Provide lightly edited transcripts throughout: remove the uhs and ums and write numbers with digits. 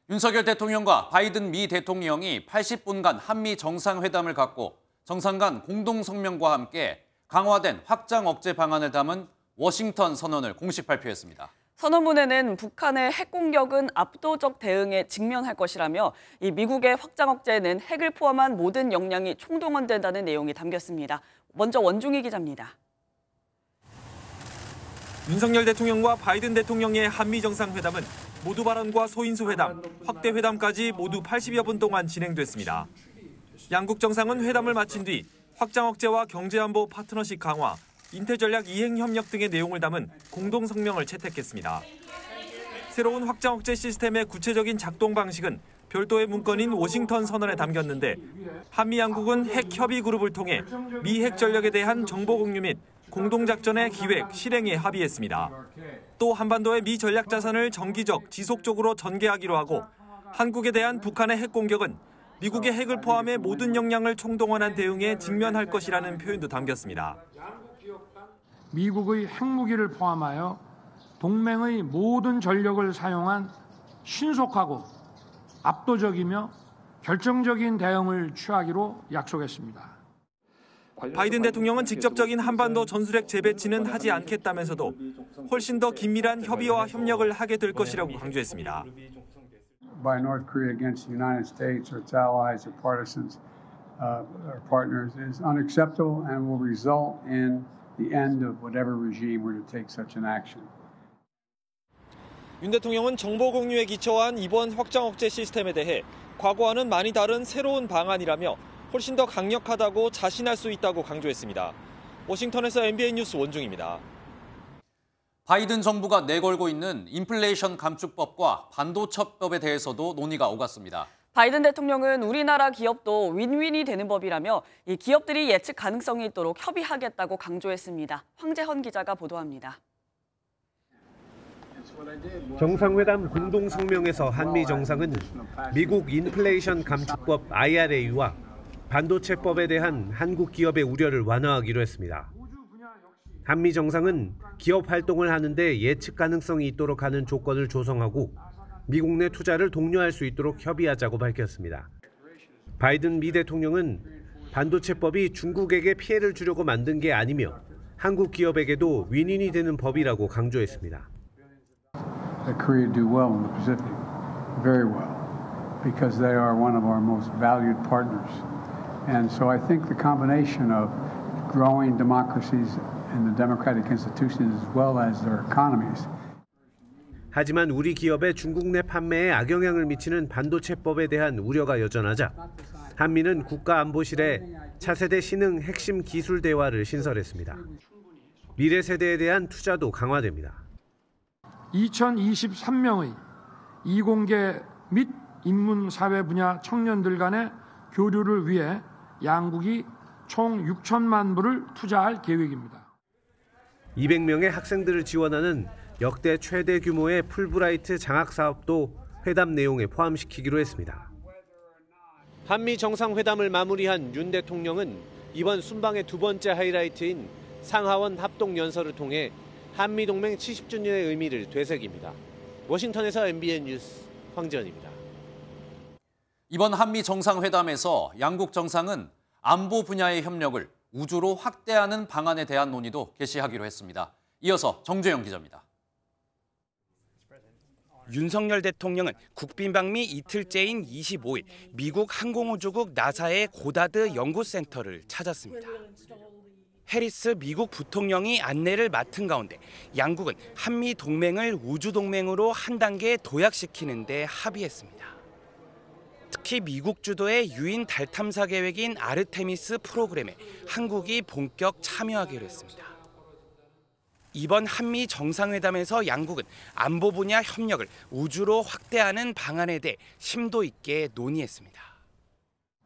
윤석열 대통령과 바이든 미 대통령이 80분간 한미 정상회담을 갖고 정상 간 공동 성명과 함께 강화된 확장 억제 방안을 담은 워싱턴 선언을 공식 발표했습니다. 선언문에는 북한의 핵 공격은 압도적 대응에 직면할 것이라며 이 미국의 확장 억제에는 핵을 포함한 모든 역량이 총동원된다는 내용이 담겼습니다. 먼저 원중희 기자입니다. 윤석열 대통령과 바이든 대통령의 한미 정상회담은 모두 발언과 소인수 회담, 확대 회담까지 모두 80여 분 동안 진행됐습니다. 양국 정상은 회담을 마친 뒤 확장 억제와 경제안보 파트너십 강화, 인태 전략 이행 협력 등의 내용을 담은 공동 성명을 채택했습니다. 새로운 확장 억제 시스템의 구체적인 작동 방식은 별도의 문건인 워싱턴 선언에 담겼는데 한미 양국은 핵 협의 그룹을 통해 미 핵 전력에 대한 정보 공유 및 공동작전의 기획, 실행에 합의했습니다. 또 한반도의 미 전략 자산을 정기적, 지속적으로 전개하기로 하고 한국에 대한 북한의 핵 공격은 미국의 핵을 포함해 모든 역량을 총동원한 대응에 직면할 것이라는 표현도 담겼습니다. 미국의 핵무기를 포함하여 동맹의 모든 전력을 사용한 신속하고 압도적이며 결정적인 대응을 취하기로 약속했습니다. 바이든 대통령은 직접적인 한반도 전술핵 재배치는 하지 않겠다면서도 훨씬 더 긴밀한 협의와 협력을 하게 될 것이라고 강조했습니다. By North Korea against the United States or its allies or partisans or partners is unacceptable and will result in the end of whatever regime were to take such an action. 윤 대통령은 정보 공유에 기초한 이번 확장 억제 시스템에 대해 과거와는 많이 다른 새로운 방안이라며 훨씬 더 강력하다고 자신할 수 있다고 강조했습니다. 워싱턴에서 MBN 뉴스 원중입니다. 바이든 정부가 내걸고 있는 인플레이션 감축법과 반도체법에 대해서도 논의가 오갔습니다. 바이든 대통령은 우리나라 기업도 윈윈이 되는 법이라며 이 기업들이 예측 가능성이 있도록 협의하겠다고 강조했습니다. 황재헌 기자가 보도합니다. 정상회담 공동 성명에서 한미 정상은 미국 인플레이션 감축법 IRA와 반도체법에 대한 한국 기업의 우려를 완화하기로 했습니다. 한미 정상은 기업 활동을 하는데 예측 가능성이 있도록 하는 조건을 조성하고 미국 내 투자를 독려할 수 있도록 협의하자고 밝혔습니다. 바이든 미 대통령은 반도체법이 중국에게 피해를 주려고 만든 게 아니며 한국 기업에게도 윈윈이 되는 법이라고 강조했습니다. Korea do well in the Pacific, very well, because they are one of our most valued partners. And so I think the combination of growing democracies and the democratic institutions as well as their economies. 하지만 우리 기업의 중국 내 판매에 악영향을 미치는 반도체법에 대한 우려가 여전하자 한미는 국가안보실에 차세대 신흥 핵심 기술 대화를 신설했습니다. 미래 세대에 대한 투자도 강화됩니다. 2023명의 이공계 및 인문사회 분야 청년들 간의 교류를 위해 양국이 총 6천만 불을 투자할 계획입니다. 200명의 학생들을 지원하는 역대 최대 규모의 풀브라이트 장학 사업도 회담 내용에 포함시키기로 했습니다. 한미 정상회담을 마무리한 윤 대통령은 이번 순방의 두 번째 하이라이트인 상하원 합동연설을 통해 한미동맹 70주년의 의미를 되새깁니다. 워싱턴에서 MBN 뉴스 황재헌입니다. 이번 한미 정상회담에서 양국 정상은 안보 분야의 협력을 우주로 확대하는 방안에 대한 논의도 개시하기로 했습니다. 이어서 정주영 기자입니다. 윤석열 대통령은 국빈 방미 이틀째인 25일 미국 항공우주국 나사의 고다드 연구센터를 찾았습니다. 해리스 미국 부통령이 안내를 맡은 가운데 양국은 한미 동맹을 우주 동맹으로 한 단계 도약시키는 데 합의했습니다. 특히 미국 주도의 유인 달 탐사 계획인 아르테미스 프로그램에 한국이 본격 참여하기로 했습니다. 이번 한미 정상회담에서 양국은 안보 분야 협력을 우주로 확대하는 방안에 대해 심도 있게 논의했습니다.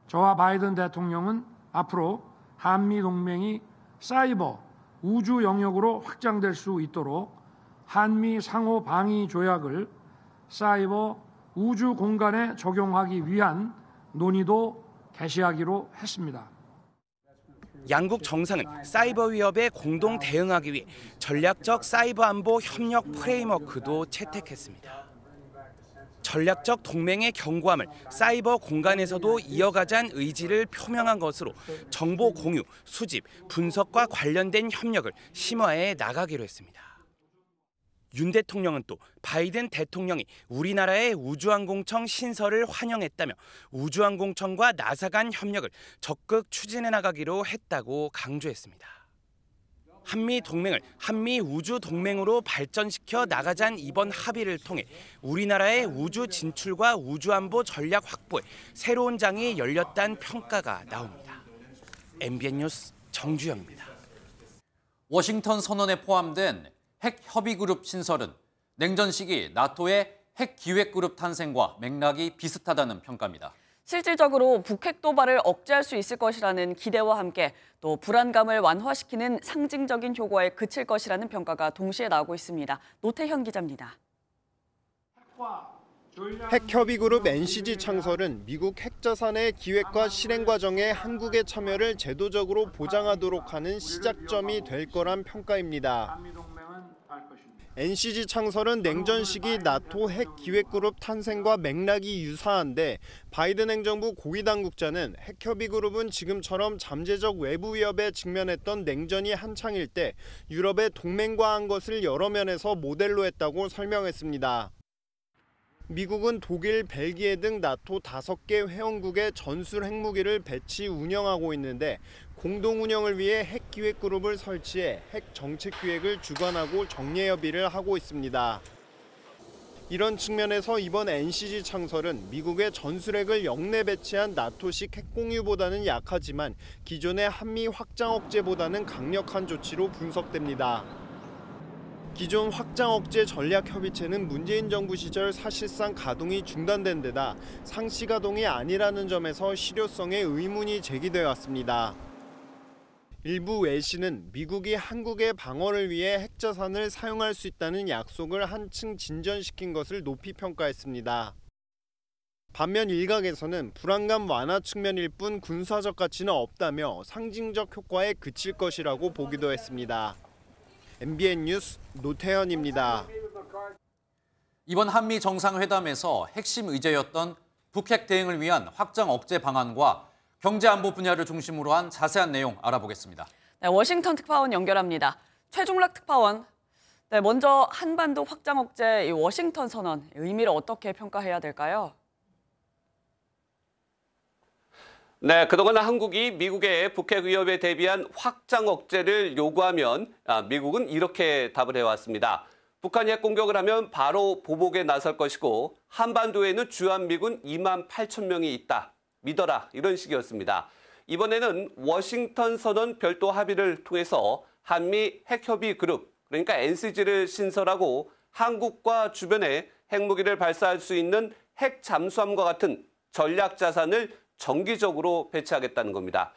저와 바이든 대통령은 앞으로 한미 동맹이 사이버, 우주 영역으로 확장될 수 있도록 한미 상호 방위 조약을 사이버, 우주 공간에 적용하기 위한 논의도 개시하기로 했습니다. 양국 정상은 사이버 위협에 공동 대응하기 위해 전략적 사이버 안보 협력 프레임워크도 채택했습니다. 전략적 동맹의 견고함을 사이버 공간에서도 이어가자는 의지를 표명한 것으로 정보 공유, 수집, 분석과 관련된 협력을 심화해 나가기로 했습니다. 윤 대통령은 또 바이든 대통령이 우리나라의 우주항공청 신설을 환영했다며 우주항공청과 나사 간 협력을 적극 추진해 나가기로 했다고 강조했습니다. 한미 동맹을 한미 우주 동맹으로 발전시켜 나가자는 이번 합의를 통해 우리나라의 우주 진출과 우주 안보 전략 확보에 새로운 장이 열렸다는 평가가 나옵니다. MBN 뉴스 정주영입니다. 워싱턴 선언에 포함된 핵 협의 그룹 신설은 냉전 시기 나토의 핵 기획 그룹 탄생과 맥락이 비슷하다는 평가입니다. 실질적으로 북핵 도발을 억제할 수 있을 것이라는 기대와 함께 또 불안감을 완화시키는 상징적인 효과에 그칠 것이라는 평가가 동시에 나오고 있습니다. 노태현 기자입니다. 핵협의그룹 NCG 창설은 미국 핵자산의 기획과 실행 과정에 한국의 참여를 제도적으로 보장하도록 하는 시작점이 될 거란 평가입니다. NCG 창설은 냉전 시기 나토 핵 기획그룹 탄생과 맥락이 유사한데 바이든 행정부 고위 당국자는 핵협의그룹은 지금처럼 잠재적 외부 위협에 직면했던 냉전이 한창일 때 유럽의 동맹과 한 것을 여러 면에서 모델로 했다고 설명했습니다. 미국은 독일, 벨기에 등 나토 5개 회원국의 전술 핵무기를 배치 운영하고 있는데 공동 운영을 위해 핵기획그룹을 설치해 핵 정책기획을 주관하고 정례협의를 하고 있습니다. 이런 측면에서 이번 NCG 창설은 미국의 전술핵을 영내 배치한 나토식 핵공유보다는 약하지만 기존의 한미 확장 억제보다는 강력한 조치로 분석됩니다. 기존 확장 억제 전략 협의체는 문재인 정부 시절 사실상 가동이 중단된 데다 상시 가동이 아니라는 점에서 실효성에 의문이 제기되어 왔습니다. 일부 외신은 미국이 한국의 방어를 위해 핵자산을 사용할 수 있다는 약속을 한층 진전시킨 것을 높이 평가했습니다. 반면 일각에서는 불안감 완화 측면일 뿐 군사적 가치는 없다며 상징적 효과에 그칠 것이라고 보기도 했습니다. MBN 뉴스 노태현입니다. 이번 한미 정상회담에서 핵심 의제였던 북핵 대응을 위한 확장 억제 방안과 경제 안보 분야를 중심으로 한 자세한 내용 알아보겠습니다. 네, 워싱턴 특파원 연결합니다. 최종락 특파원. 네, 먼저 한반도 확장 억제 워싱턴 선언 의미를 어떻게 평가해야 될까요? 네, 그동안 한국이 미국의 북핵 위협에 대비한 확장 억제를 요구하면 미국은 이렇게 답을 해왔습니다. 북한이 핵 공격을 하면 바로 보복에 나설 것이고 한반도에는 주한미군 2만 8천 명이 있다. 믿어라, 이런 식이었습니다. 이번에는 워싱턴 선언 별도 합의를 통해서 한미 핵협의 그룹, 그러니까 NCG를 신설하고 한국과 주변에 핵무기를 발사할 수 있는 핵 잠수함과 같은 전략 자산을 정기적으로 배치하겠다는 겁니다.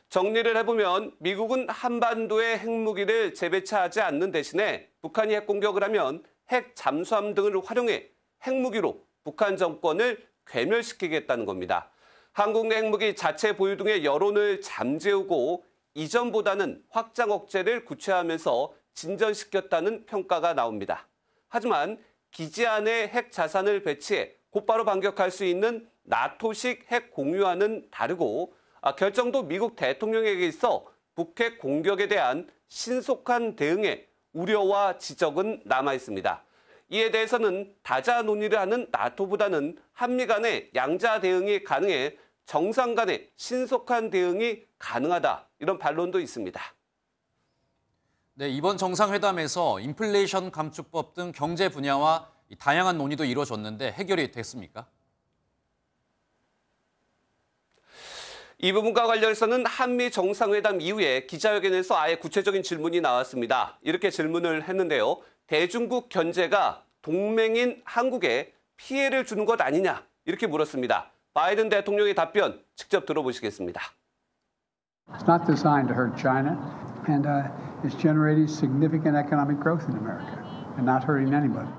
정리를 해보면 미국은 한반도에 핵무기를 재배치하지 않는 대신에 북한이 핵 공격을 하면 핵 잠수함 등을 활용해 핵무기로 북한 정권을 괴멸시키겠다는 겁니다. 한국 내 핵무기 자체 보유 등의 여론을 잠재우고 이전보다는 확장 억제를 구체화하면서 진전시켰다는 평가가 나옵니다. 하지만 기지 안에 핵 자산을 배치해 곧바로 반격할 수 있는 나토식 핵 공유와는 다르고 결정도 미국 대통령에게 있어 북핵 공격에 대한 신속한 대응에 우려와 지적은 남아 있습니다. 이에 대해서는 다자 논의를 하는 나토보다는 한미 간의 양자 대응이 가능해 정상 간의 신속한 대응이 가능하다, 이런 반론도 있습니다. 네, 이번 정상회담에서 인플레이션 감축법 등 경제 분야와 다양한 논의도 이루어졌는데 해결이 됐습니까? 이 부분과 관련해서는 한미 정상회담 이후에 기자회견에서 아예 구체적인 질문이 나왔습니다. 이렇게 질문을 했는데요. 대중국 견제가 동맹인 한국에 피해를 주는 것 아니냐, 이렇게 물었습니다. 바이든 대통령의 답변 직접 들어보시겠습니다. It's not designed to hurt China, and it's generating significant economic growth in America and not hurting anybody.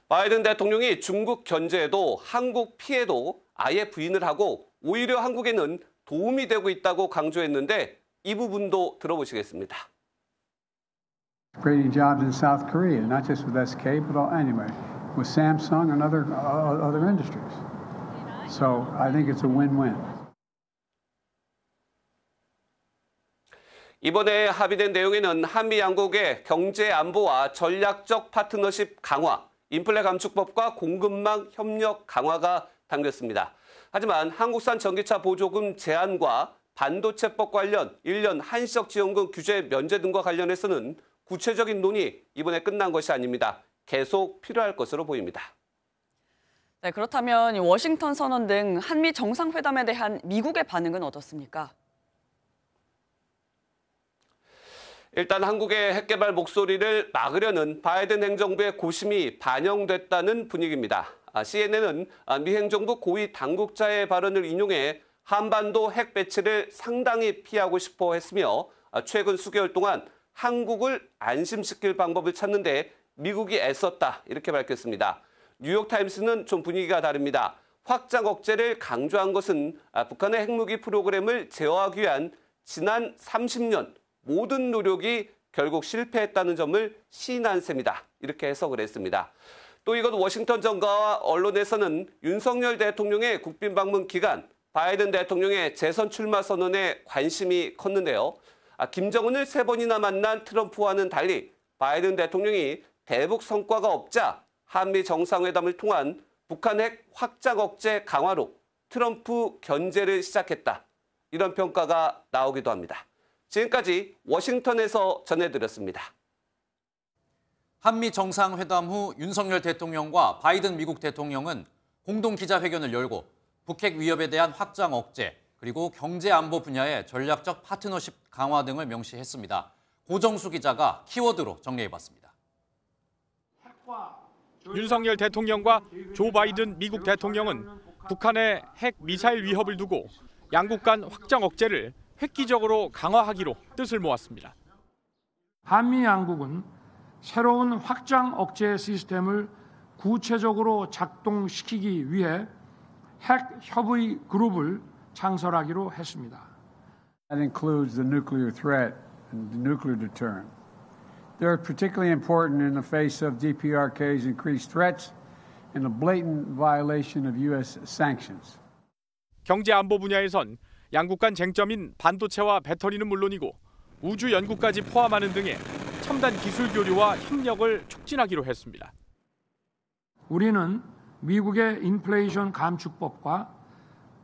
바이든 대통령이 중국 견제에도 한국 피해도 아예 부인을 하고 오히려 한국에는 도움이 되고 있다고 강조했는데 이 부분도 들어보시겠습니다. Creating jobs in South Korea, not just with SK, but anyway, with Samsung and other industries. So I think it's a win-win. 이번에 합의된 내용에는 한미 양국의 경제 안보와 전략적 파트너십 강화, 인플레 감축법과 공급망 협력 강화가 담겼습니다. 하지만 한국산 전기차 보조금 제한과 반도체법 관련 1년 한시적 지원금 규제 면제 등과 관련해서는 구체적인 논의 이번에 끝난 것이 아닙니다. 계속 필요할 것으로 보입니다. 네, 그렇다면 워싱턴 선언 등 한미 정상회담에 대한 미국의 반응은 어떻습니까? 일단 한국의 핵개발 목소리를 막으려는 바이든 행정부의 고심이 반영됐다는 분위기입니다. CNN은 미 행정부 고위 당국자의 발언을 인용해 한반도 핵 배치를 상당히 피하고 싶어 했으며 최근 수개월 동안 한국을 안심시킬 방법을 찾는 데 미국이 애썼다 이렇게 밝혔습니다. 뉴욕타임스는 좀 분위기가 다릅니다. 확장 억제를 강조한 것은 북한의 핵무기 프로그램을 제어하기 위한 지난 30년 모든 노력이 결국 실패했다는 점을 시인한 셈이다. 이렇게 해석을 했습니다. 또 이것 워싱턴 정가와 언론에서는 윤석열 대통령의 국빈 방문 기간, 바이든 대통령의 재선 출마 선언에 관심이 컸는데요. 김정은을 3번이나 만난 트럼프와는 달리 바이든 대통령이 대북 성과가 없자 한미 정상회담을 통한 북한 핵 확장 억제 강화로 트럼프 견제를 시작했다. 이런 평가가 나오기도 합니다. 지금까지 워싱턴에서 전해드렸습니다. 한미 정상회담 후 윤석열 대통령과 바이든 미국 대통령은 공동 기자회견을 열고 북핵 위협에 대한 확장 억제, 그리고 경제 안보 분야의 전략적 파트너십 강화 등을 명시했습니다. 고정수 기자가 키워드로 정리해봤습니다. 윤석열 대통령과 조 바이든 미국 대통령은 북한의 핵 미사일 위협을 두고 양국 간 확장 억제를 획기적으로 강화하기로 뜻을 모았습니다. 한미 양국은 새로운 확장 억제 시스템을 구체적으로 작동시키기 위해 핵 협의 그룹을 창설하기로 했습니다. That includes the nuclear threat and the nuclear deterrent. They're particularly important in the face of DPRK's increased threats and a blatant violation of U.S. sanctions. 경제 안보 분야에선 양국 간 쟁점인 반도체와 배터리는 물론이고 우주 연구까지 포함하는 등의 첨단 기술 교류와 협력을 촉진하기로 했습니다. 우리는 미국의 인플레이션 감축법과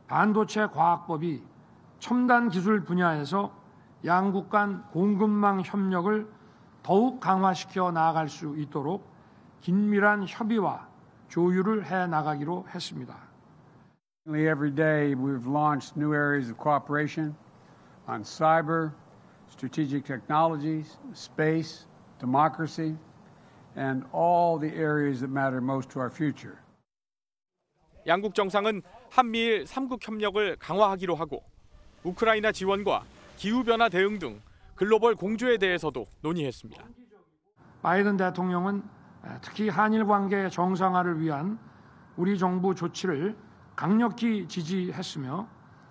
반도체 과학법이 첨단 기술 분야에서 양국 간 공급망 협력을 더욱 강화시켜 나아갈 수 있도록 긴밀한 협의와 조율을 해 나가기로 했습니다. Every day we've launched new areas of cooperation on cyber, strategic technologies, space, democracy, and all the areas that matter most to our future. 양국 정상은 한미일 3국 협력을 강화하기로 하고 우크라이나 지원과 기후변화 대응 등 글로벌 공조에 대해서도 논의했습니다. 바이든 대통령은 특히 한일 관계 정상화를 위한 우리 정부 조치를 강력히 지지했으며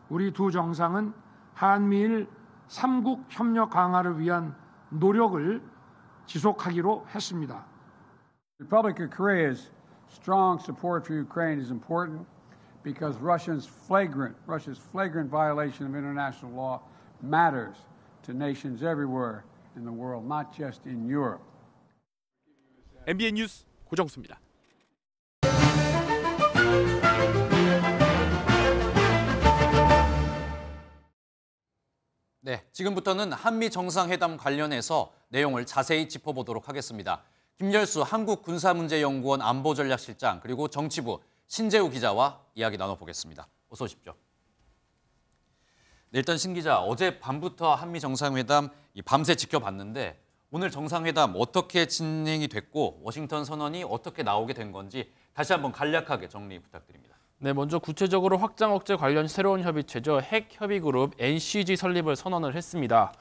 우리 두 정상은 한미일 3국 협력 강화를 위한 노력을 지속하기로 했습니다. The Republic of Korea's strong support for Ukraine is important because Russia's flagrant violation of international law matters to nations everywhere in the world, not just in Europe. MBN 뉴스 고정수입니다. 네, 지금부터는 한미 정상회담 관련해서 내용을 자세히 짚어보도록 하겠습니다. 김열수 한국군사문제연구원 안보전략실장 그리고 정치부 신재우 기자와 이야기 나눠보겠습니다. 어서 오십시오. 네, 일단 신 기자, 어제 밤부터 한미 정상회담 밤새 지켜봤는데 오늘 정상회담 어떻게 진행이 됐고 워싱턴 선언이 어떻게 나오게 된 건지 다시 한번 간략하게 정리 부탁드립니다. 네, 먼저 구체적으로 확장 억제 관련 새로운 협의체죠. 핵 협의 그룹 NCG 설립을 선언을 했습니다.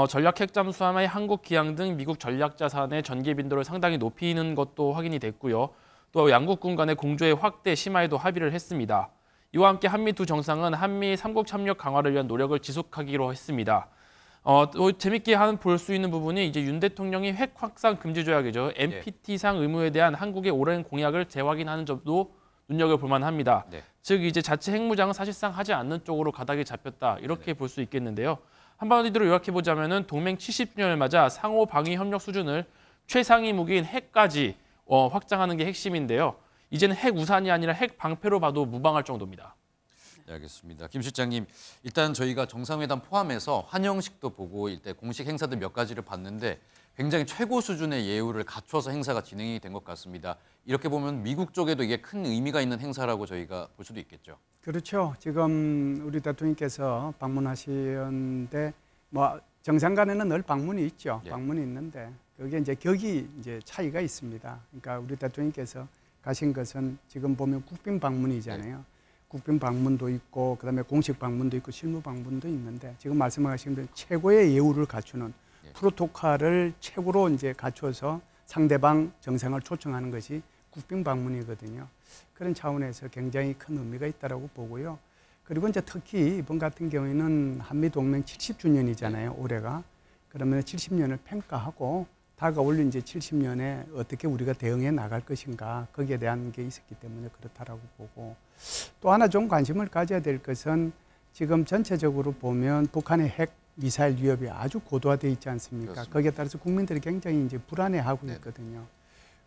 전략 핵 잠수함의 한국 기항 등 미국 전략 자산의 전개 빈도를 상당히 높이는 것도 확인이 됐고요. 또 양국군 간의 공조의 확대 심화에도 합의를 했습니다. 이와 함께 한미 두 정상은 한미 3국 협력 강화를 위한 노력을 지속하기로 했습니다. 또 재밌게 볼 수 있는 부분이 이제 윤 대통령이 핵 확산 금지 조약이죠. NPT상 의무에 대한 한국의 오랜 공약을 재확인하는 점도 눈여겨볼 만합니다. 네. 즉 이제 자체 핵무장은 사실상 하지 않는 쪽으로 가닥이 잡혔다 이렇게 볼 수 있겠는데요. 한마디로 요약해 보자면은 동맹 70주년을 맞아 상호 방위 협력 수준을 최상위 무기인 핵까지 확장하는 게 핵심인데요. 이제는 핵 우산이 아니라 핵 방패로 봐도 무방할 정도입니다. 네, 알겠습니다. 김 실장님, 일단 저희가 정상회담 포함해서 환영식도 보고 일단 공식 행사들 몇 가지를 봤는데 굉장히 최고 수준의 예우를 갖춰서 행사가 진행이 된 것 같습니다. 이렇게 보면 미국 쪽에도 이게 큰 의미가 있는 행사라고 저희가 볼 수도 있겠죠. 그렇죠. 지금 우리 대통령께서 방문하시는데 뭐 정상 간에는 늘 방문이 있죠. 예. 방문이 있는데 그게 이제 격이 이제 차이가 있습니다. 그러니까 우리 대통령께서 가신 것은 지금 보면 국빈 방문이잖아요. 국빈 방문도 있고 그다음에 공식 방문도 있고 실무 방문도 있는데 지금 말씀하신 대로 최고의 예우를 갖추는 프로토콜을 최고로 이제 갖춰서 상대방 정상을 초청하는 것이 국빈 방문이거든요. 그런 차원에서 굉장히 큰 의미가 있다라고 보고요. 그리고 이제 특히 이번 같은 경우에는 한미 동맹 70주년이잖아요. 올해가. 그러면 70년을 평가하고 다가올 이제 70년에 어떻게 우리가 대응해 나갈 것인가 거기에 대한 게 있었기 때문에 그렇다라고 보고 또 하나 좀 관심을 가져야 될 것은 지금 전체적으로 보면 북한의 핵 미사일 위협이 아주 고도화되어 있지 않습니까? 그렇습니다. 거기에 따라서 국민들이 굉장히 이제 불안해하고 있거든요.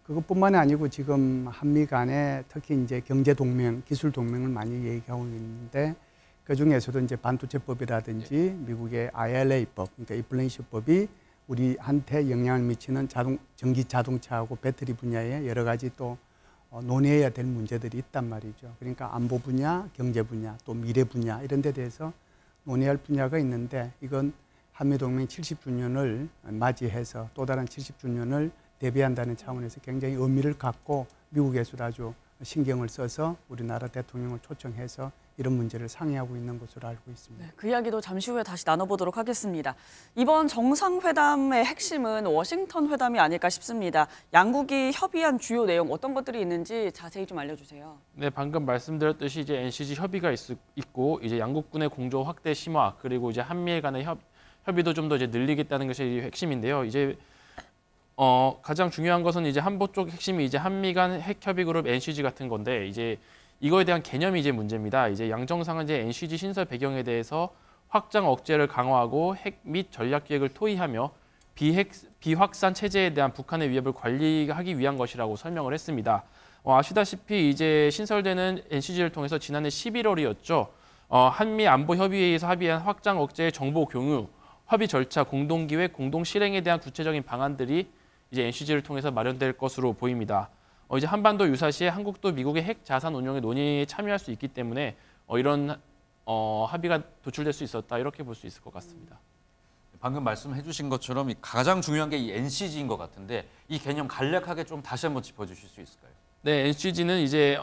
그것뿐만이 아니고 지금 한미 간에 특히 이제 경제 동맹, 기술 동맹을 많이 얘기하고 있는데 그 중에서도 이제 반도체법이라든지 미국의 IRA법, 그러니까 인플레이션법이 우리한테 영향을 미치는 전기 자동차하고 배터리 분야에 여러 가지 또 논의해야 될 문제들이 있단 말이죠. 그러니까 안보 분야, 경제 분야, 또 미래 분야 이런 데 대해서 논의할 분야가 있는데 이건 한미동맹 70주년을 맞이해서 또 다른 70주년을 대비한다는 차원에서 굉장히 의미를 갖고 미국에서도 아주 신경을 써서 우리나라 대통령을 초청해서 이런 문제를 상의하고 있는 것으로 알고 있습니다. 네, 그 이야기도 잠시 후에 다시 나눠보도록 하겠습니다. 이번 정상회담의 핵심은 워싱턴 회담이 아닐까 싶습니다. 양국이 협의한 주요 내용 어떤 것들이 있는지 자세히 좀 알려주세요. 네, 방금 말씀드렸듯이 이제 NCG 협의가 있고 이제 양국군의 공조 확대 심화 그리고 이제 한미일 간의 협의도 좀 더 이제 늘리겠다는 것이 핵심인데요. 이제 가장 중요한 것은 이제 한보 쪽 핵심이 이제 한미 간 핵 협의 그룹 NCG 같은 건데 이제 이거에 대한 개념이 이제 문제입니다. 이제 양 정상은 이제 NCG 신설 배경에 대해서 확장 억제를 강화하고 핵 및 전략 기획을 토의하며 비확산 체제에 대한 북한의 위협을 관리하기 위한 것이라고 설명을 했습니다. 아시다시피 이제 신설되는 NCG를 통해서 지난해 11월이었죠. 한미 안보 협의회에서 합의한 확장 억제의 정보 공유, 협의 절차, 공동 기획, 공동 실행에 대한 구체적인 방안들이 이제 NCG를 통해서 마련될 것으로 보입니다. 이제 한반도 유사시에 한국도 미국의 핵 자산 운용의 논의에 참여할 수 있기 때문에 이런 합의가 도출될 수 있었다 이렇게 볼 수 있을 것 같습니다. 방금 말씀해 주신 것처럼 가장 중요한 게 이 NCG인 것 같은데 이 개념 간략하게 좀 다시 한번 짚어주실 수 있을까요? 네, NCG는 이제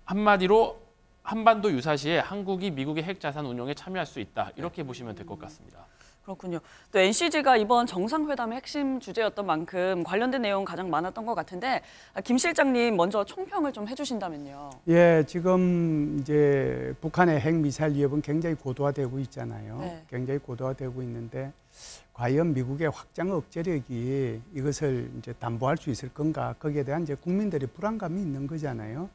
한마디로 한반도 유사시에 한국이 미국의 핵 자산 운용에 참여할 수 있다 이렇게 보시면 될 것 같습니다. 그렇군요. 또 NCG가 이번 정상회담의 핵심 주제였던 만큼 관련된 내용 가장 많았던 것 같은데 김 실장님 먼저 총평을 좀 해주신다면요. 예, 지금 이제 북한의 핵 미사일 위협은 굉장히 고도화되고 있잖아요. 네. 굉장히 고도화되고 있는데 과연 미국의 확장 억제력이 이것을 이제 담보할 수 있을 건가? 거기에 대한 이제 국민들의 불안감이 있는 거잖아요.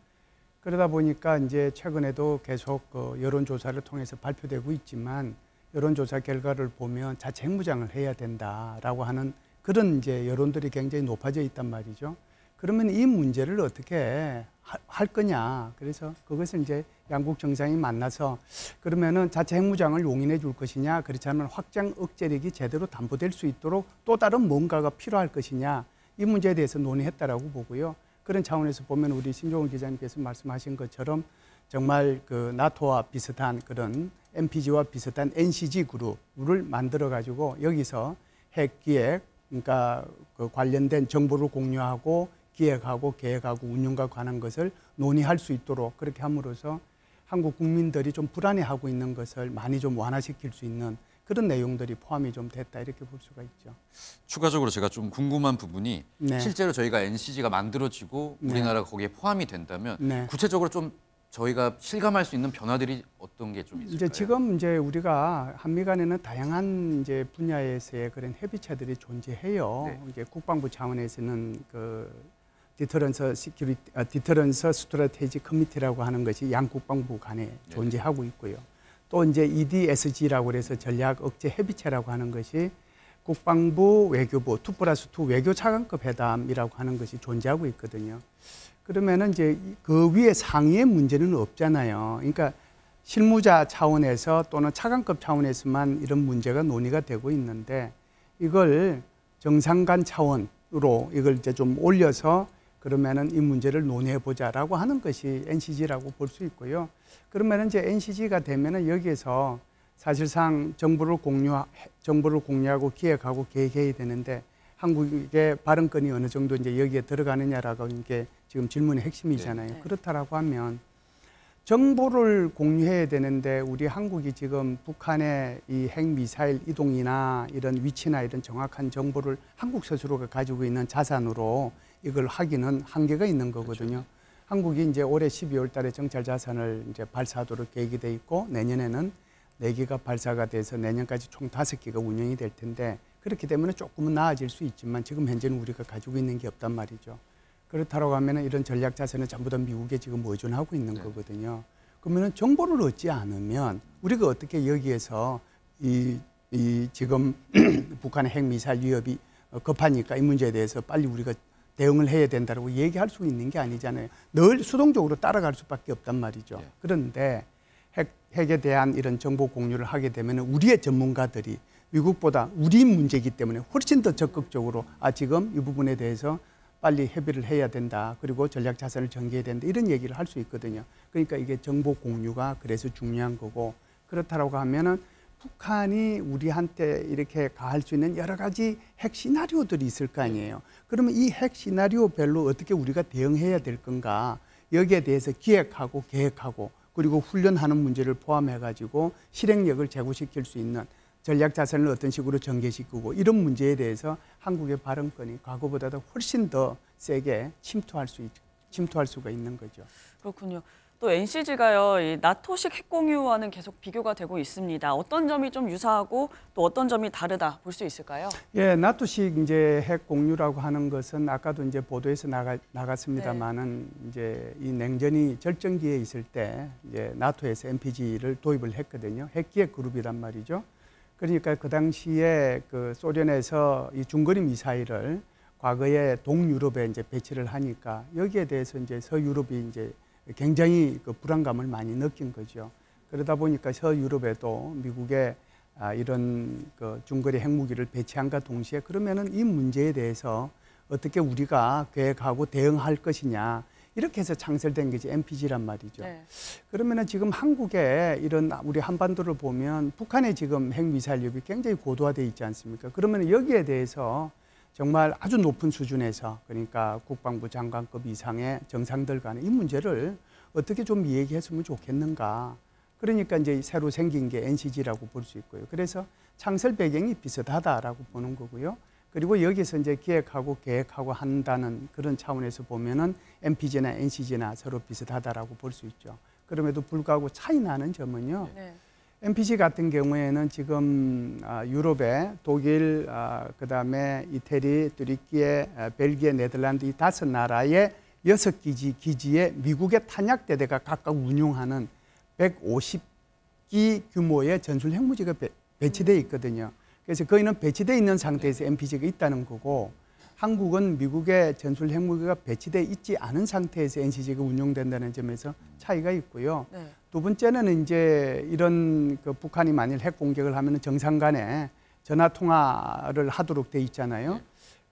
그러다 보니까 이제 최근에도 계속 여론조사를 통해서 발표되고 있지만 여론조사 결과를 보면 자체 핵무장을 해야 된다라고 하는 그런 이제 여론들이 굉장히 높아져 있단 말이죠. 그러면 이 문제를 어떻게 할 거냐. 그래서 그것을 이제 양국 정상이 만나서 그러면은 자체 핵무장을 용인해 줄 것이냐. 그렇지 않으면 확장 억제력이 제대로 담보될 수 있도록 또 다른 뭔가가 필요할 것이냐. 이 문제에 대해서 논의했다라고 보고요. 그런 차원에서 보면 우리 신종훈 기자님께서 말씀하신 것처럼 정말 그 나토와 비슷한 그런 MPG와 비슷한 NCG 그룹을 만들어 가지고 여기서 핵 기획, 그러니까 그 관련된 정보를 공유하고 기획하고 계획하고 운영과 관한 것을 논의할 수 있도록 그렇게 함으로써 한국 국민들이 좀 불안해하고 있는 것을 많이 좀 완화시킬 수 있는 그런 내용들이 포함이 좀 됐다 이렇게 볼 수가 있죠. 추가적으로 제가 좀 궁금한 부분이 네. 실제로 저희가 NCG가 만들어지고 우리나라가 거기에 포함이 된다면 구체적으로 좀 저희가 실감할 수 있는 변화들이 어떤 게 좀 있을까요? 이제 지금 이제 우리가 한미 간에는 다양한 이제 분야에서의 그런 협의체들이 존재해요. 네. 이제 국방부 차원에서는 그 디터런스 스트래테지 커미티라고 하는 것이 양 국방부 간에 존재하고 있고요. 또 이제 EDSG라고 해서 전략 억제 협의체라고 하는 것이 국방부, 외교부 2+2 외교 차관급 회담이라고 하는 것이 존재하고 있거든요. 그러면은 이제 그 위에 상위의 문제는 없잖아요. 그러니까 실무자 차원에서 또는 차관급 차원에서만 이런 문제가 논의가 되고 있는데 이걸 정상간 차원으로 이걸 이제 좀 올려서 그러면은 이 문제를 논의해 보자라고 하는 것이 NCG라고 볼 수 있고요. 그러면은 이제 NCG가 되면은 여기에서 사실상 정보를 공유하고 기획하고 계획해야 되는데 한국의 발언권이 어느 정도 이제 여기에 들어가느냐라고 이게 지금 질문의 핵심이잖아요. 네. 그렇다라고 하면 정보를 공유해야 되는데 우리 한국이 지금 북한의 이 핵미사일 이동이나 이런 위치나 이런 정확한 정보를 한국 스스로가 가지고 있는 자산으로 이걸 하기는 한계가 있는 거거든요. 그렇죠. 한국이 이제 올해 12월 달에 정찰 자산을 이제 발사하도록 계획이 돼 있고 내년에는 4기가 발사가 돼서 내년까지 총 5기가 운영이 될 텐데 그렇게 되면 조금은 나아질 수 있지만 지금 현재는 우리가 가지고 있는 게 없단 말이죠. 그렇다고 하면 이런 전략 자산은 전부 다 미국에 지금 의존하고 있는 거거든요. 그러면 정보를 얻지 않으면 우리가 어떻게 여기에서 이 지금 북한의 핵미사일 위협이 급하니까 이 문제에 대해서 빨리 우리가 대응을 해야 된다고 얘기할 수 있는 게 아니잖아요. 늘 수동적으로 따라갈 수밖에 없단 말이죠. 그런데 핵에 대한 이런 정보 공유를 하게 되면 우리의 전문가들이 미국보다 우리 문제이기 때문에 훨씬 더 적극적으로 지금 이 부분에 대해서 빨리 협의를 해야 된다. 그리고 전략 자산을 전개해야 된다. 이런 얘기를 할 수 있거든요. 그러니까 이게 정보 공유가 그래서 중요한 거고 그렇다고 하면은 북한이 우리한테 이렇게 가할 수 있는 여러 가지 핵 시나리오들이 있을 거 아니에요. 그러면 이 핵 시나리오별로 어떻게 우리가 대응해야 될 건가 여기에 대해서 기획하고 계획하고 그리고 훈련하는 문제를 포함해가지고 실행력을 제고시킬 수 있는 전략 자산을 어떤 식으로 전개시키고 이런 문제에 대해서 한국의 발언권이 과거보다도 훨씬 더 세게 침투할 수가 있는 거죠. 그렇군요. 또 NCG가요, 이 나토식 핵 공유와는 계속 비교가 되고 있습니다. 어떤 점이 좀 유사하고 또 어떤 점이 다르다 볼 수 있을까요? 예, 나토식 이제 핵 공유라고 하는 것은 아까도 이제 보도에서 나갔습니다만은 이제 이 냉전이 절정기에 있을 때 이제 나토에서 NPG를 도입을 했거든요. 핵기획 그룹이란 말이죠. 그러니까 그 당시에 그 소련에서 이 중거리 미사일을 과거에 동유럽에 이제 배치를 하니까 여기에 대해서 이제 서유럽이 이제 굉장히 그 불안감을 많이 느낀 거죠. 그러다 보니까 서유럽에도 미국의 이런 그 중거리 핵무기를 배치한과 동시에 그러면은 이 문제에 대해서 어떻게 우리가 계획하고 대응할 것이냐 이렇게 해서 창설된 게 이제 NPG란 말이죠. 네. 그러면은 지금 한국의 이런 우리 한반도를 보면 북한의 지금 핵미사일 위협이 굉장히 고도화되어 있지 않습니까? 그러면 여기에 대해서 정말 아주 높은 수준에서 그러니까 국방부 장관급 이상의 정상들 간에 이 문제를 어떻게 좀 얘기했으면 좋겠는가. 그러니까 이제 새로 생긴 게 NCG라고 볼 수 있고요. 그래서 창설 배경이 비슷하다라고 보는 거고요. 그리고 여기서 이제 기획하고 계획하고 한다는 그런 차원에서 보면은 NPG나 NCG나 서로 비슷하다라고 볼 수 있죠. 그럼에도 불구하고 차이 나는 점은요. 네. NPG 같은 경우에는 지금 유럽에 독일, 그다음에 이태리, 뚜르키예, 벨기에, 네덜란드 이 5나라의 6기지에 미국의 탄약대대가 각각 운용하는 150기 규모의 전술 핵무기가 배치되어 있거든요. 그래서 거기는 배치되어 있는 상태에서 NPG가 있다는 거고 한국은 미국의 전술 핵무기가 배치되어 있지 않은 상태에서 NCG가 운용된다는 점에서 차이가 있고요. 네. 두 번째는 이제 이런 그 북한이 만일 핵 공격을 하면 정상 간에 전화 통화를 하도록 돼 있잖아요. 네.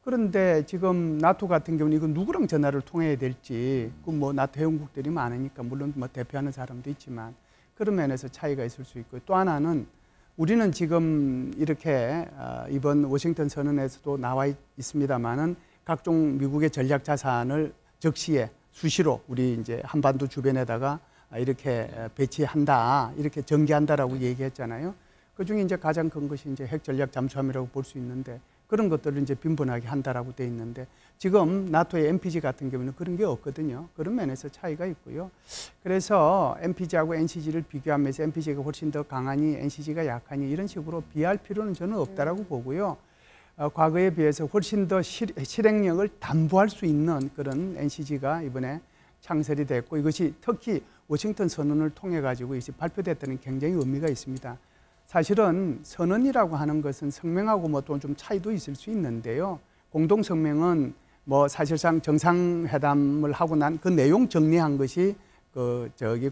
그런데 지금 나토 같은 경우는 이거 누구랑 전화를 통해야 될지 그 뭐 나토 회원국들이 많으니까 물론 뭐 대표하는 사람도 있지만 그런 면에서 차이가 있을 수 있고 또 하나는 우리는 지금 이렇게 이번 워싱턴 선언에서도 나와 있습니다만은 각종 미국의 전략 자산을 적시에 수시로 우리 이제 한반도 주변에다가 이렇게 배치한다, 이렇게 전개한다라고 얘기했잖아요. 그 중에 이제 가장 큰 것이 이제 핵 전략 잠수함이라고 볼 수 있는데 그런 것들을 이제 빈번하게 한다라고 돼 있는데 지금 나토의 NPG 같은 경우는 그런 게 없거든요. 그런 면에서 차이가 있고요. 그래서 NPG하고 NCG를 비교하면서 NPG가 훨씬 더 강하니 NCG가 약하니 이런 식으로 비할 필요는 저는 없다라고 보고요. 과거에 비해서 훨씬 더 실행력을 담보할 수 있는 그런 NCG가 이번에 창설이 됐고 이것이 특히 워싱턴 선언을 통해 가지고 이제 발표됐다는 굉장히 의미가 있습니다. 사실은 선언이라고 하는 것은 성명하고 뭐 또 좀 차이도 있을 수 있는데요. 공동 성명은 뭐 사실상 정상회담을 하고 난 그 내용 정리한 것이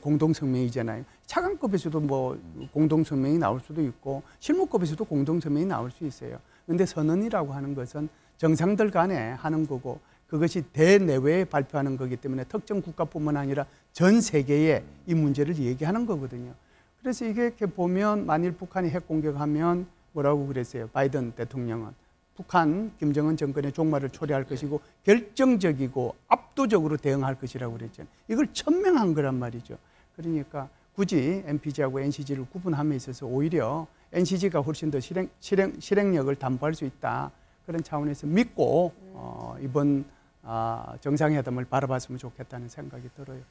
공동 성명이잖아요. 차관급에서도 뭐 공동 성명이 나올 수도 있고 실무급에서도 공동 성명이 나올 수 있어요. 그런데 선언이라고 하는 것은 정상들 간에 하는 거고 그것이 대내외에 발표하는 거기 때문에 특정 국가뿐만 아니라 전 세계에 이 문제를 얘기하는 거거든요. 그래서 이게 이렇게 보면 만일 북한이 핵 공격하면 뭐라고 그랬어요? 바이든 대통령은 북한 김정은 정권의 종말을 초래할 것이고 결정적이고 압도적으로 대응할 것이라고 그랬잖아요. 이걸 천명한 거란 말이죠. 그러니까 굳이 NPG하고 NCG를 구분함에 있어서 오히려 NCG가 훨씬 더 실행력을 담보할 수 있다. 그런 차원에서 믿고 이번 정상회담을 바라봤으면 좋겠다는 생각이 들어요.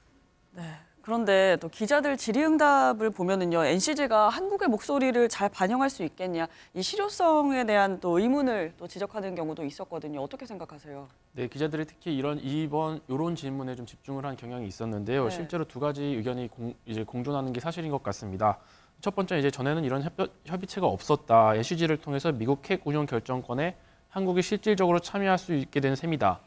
네. 그런데 또 기자들 질의응답을 보면은요, NCG가 한국의 목소리를 잘 반영할 수 있겠냐, 이 실효성에 대한 또 의문을 또 지적하는 경우도 있었거든요. 어떻게 생각하세요? 네, 기자들이 특히 이런 질문에 좀 집중을 한 경향이 있었는데요. 네. 실제로 두 가지 의견이 이제 공존하는 게 사실인 것 같습니다. 첫 번째, 이제 전에는 이런 협의체가 없었다. NCG를 통해서 미국 핵 운용 결정권에 한국이 실질적으로 참여할 수 있게 된 셈이다.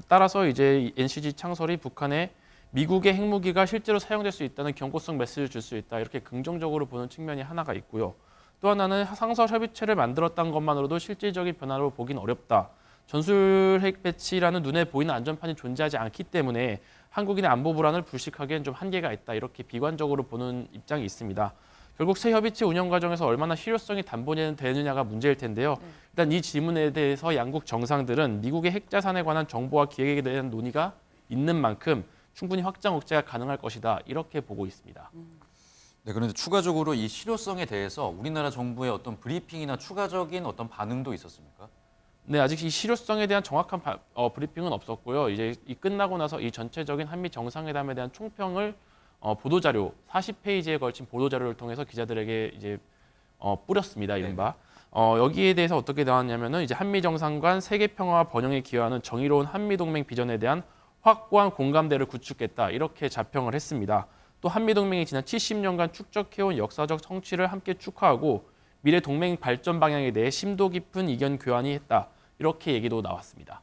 따라서 이제 NCG 창설이 북한에 미국의 핵무기가 실제로 사용될 수 있다는 경고성 메시지를 줄 수 있다. 이렇게 긍정적으로 보는 측면이 하나가 있고요. 또 하나는 상설 협의체를 만들었다는 것만으로도 실질적인 변화로 보긴 어렵다. 전술핵 배치라는 눈에 보이는 안전판이 존재하지 않기 때문에 한국인의 안보 불안을 불식하기엔 좀 한계가 있다. 이렇게 비관적으로 보는 입장이 있습니다. 결국 새 협의체 운영 과정에서 얼마나 실효성이 담보되느냐가 문제일 텐데요. 일단 이 질문에 대해서 양국 정상들은 미국의 핵 자산에 관한 정보와 기획에 대한 논의가 있는 만큼 충분히 확장 억제가 가능할 것이다. 이렇게 보고 있습니다. 네, 그런데 추가적으로 이 실효성에 대해서 우리나라 정부의 어떤 브리핑이나 추가적인 어떤 반응도 있었습니까? 네, 아직 이 실효성에 대한 정확한 브리핑은 없었고요. 이제 이 끝나고 나서 이 전체적인 한미 정상회담에 대한 총평을 보도자료 40페이지에 걸친 보도자료를 통해서 기자들에게 이제 뿌렸습니다. 이른바. 여기에 대해서 어떻게 나왔냐면은 이제 한미 정상 간 세계 평화와 번영에 기여하는 정의로운 한미 동맹 비전에 대한 확고한 공감대를 구축했다. 이렇게 자평을 했습니다. 또 한미 동맹이 지난 70년간 축적해온 역사적 성취를 함께 축하하고 미래 동맹 발전 방향에 대해 심도 깊은 이견 교환이 했다. 이렇게 얘기도 나왔습니다.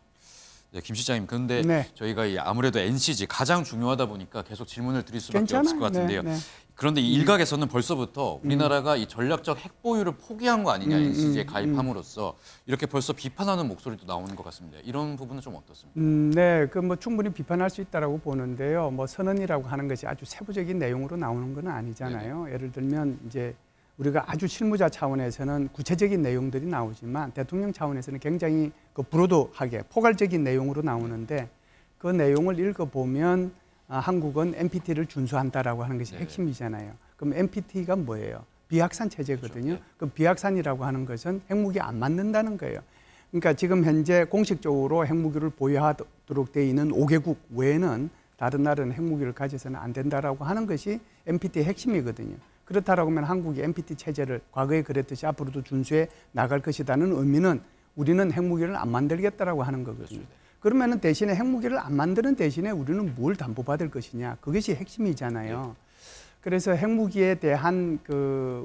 네, 김 실장님. 그런데 네. 저희가 아무래도 NCG 가장 중요하다 보니까 계속 질문을 드릴 수밖에 없을 것 같은데요. 네, 네. 그런데 이 일각에서는 벌써부터 우리나라가 이 전략적 핵 보유를 포기한 거 아니냐, NCG에 가입함으로써 이렇게 벌써 비판하는 목소리도 나오는 것 같습니다. 이런 부분은 좀 어떻습니까? 네, 뭐 충분히 비판할 수 있다라고 보는데요. 뭐 선언이라고 하는 것이 아주 세부적인 내용으로 나오는 건 아니잖아요. 네네. 예를 들면 이제 우리가 아주 실무자 차원에서는 구체적인 내용들이 나오지만 대통령 차원에서는 굉장히 브로드하게 포괄적인 내용으로 나오는데 그 내용을 읽어보면 한국은 NPT를 준수한다라고 하는 것이 핵심이잖아요. 그럼 NPT가 뭐예요? 비확산 체제거든요. 그렇죠. 그 비확산이라고 하는 것은 핵무기 안 만든다는 거예요. 그러니까 지금 현재 공식적으로 핵무기를 보유하도록 돼 있는 5개국 외에는 다른 나라는 핵무기를 가져서는 안 된다라고 하는 것이 NPT의 핵심이거든요. 그렇다라고 하면 한국이 NPT 체제를 과거에 그랬듯이 앞으로도 준수해 나갈 것이라는 의미는 우리는 핵무기를 안 만들겠다라고 하는 거거든요. 그러면은 대신에 핵무기를 안 만드는 대신에 우리는 뭘 담보받을 것이냐. 그것이 핵심이잖아요. 그래서 핵무기에 대한